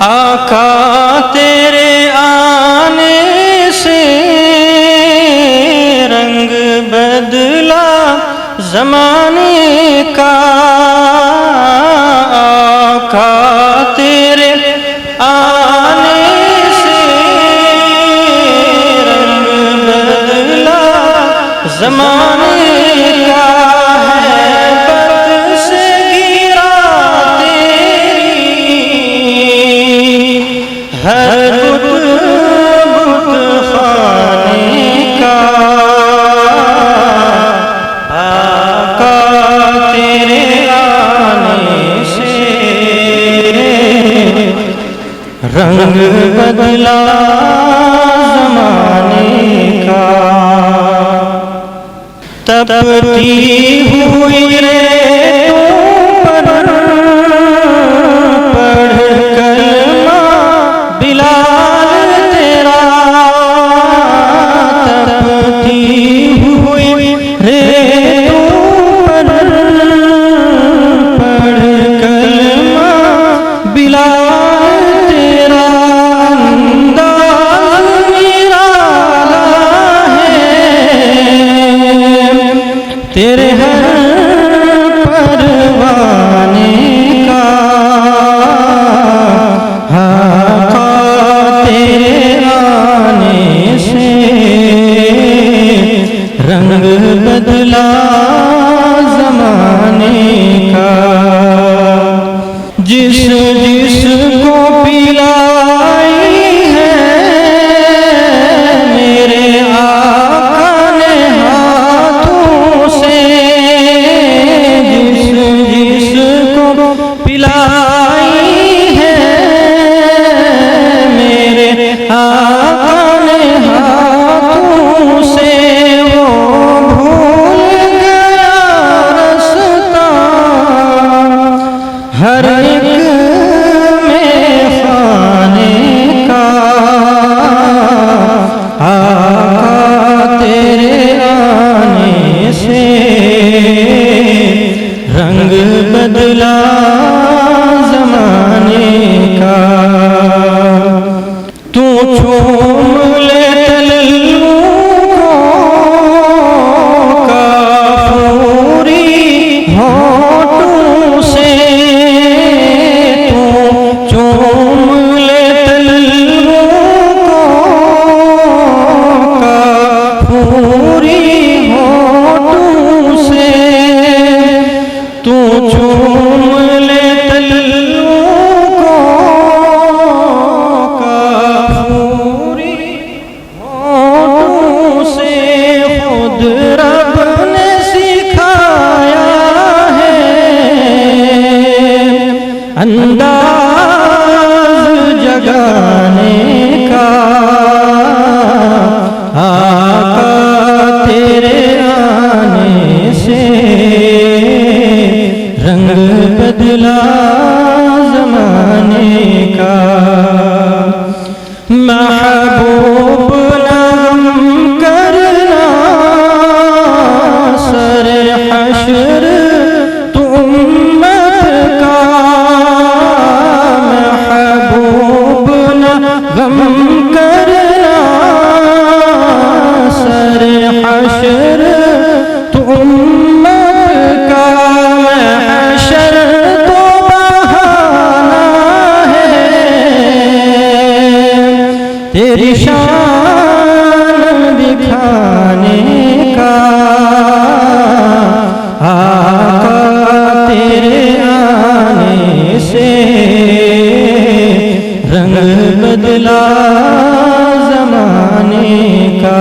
आका तेरे आने से रंग बदला ज़माने का। आका तेरे आने से रंग बदला ज़माने का है। बद से गिरा तेरी हर बुत खाने का। आका तेरे आने से रंग बदला ज़माने का। तपती हुई रेतों पर पढ़ कलमा बिलाल तेरा। तपती हुई रेतों पर पढ़ कलमा बिलाल तेरा। अंदाज़ निराला है तेरे हर परवाने का। आका तेरे आने से रंग बदला ज़माने का। जिस जिसको पिलाई है मेरे आका ने हाथों से। जिस जिसको पिलाई है मेरे आका ने हाथों से। वो भूल गया रास्ता हर एक में खाने का। आका तेरे आने से रंग बदला ज़माने का। तू चूम ले तलवों को काफूरी होठों से। तू चूम ले तलवों को काफूरी होठों से। तू चूम ले तलवों को काफूरी होठों से। खुद रब ने सिखाया है अंदाज़ जगाने का। आका तेरे आने से रंग बदला ज़माने का। महबूब नगम करना सर हश्र तू उम्मत का। महबूब नगम करना सर हश्र तू उम्मत का। महशर तो बहाना है तेरी शान दिखाने का। आका तेरे आने से रंग बदला ज़माने का।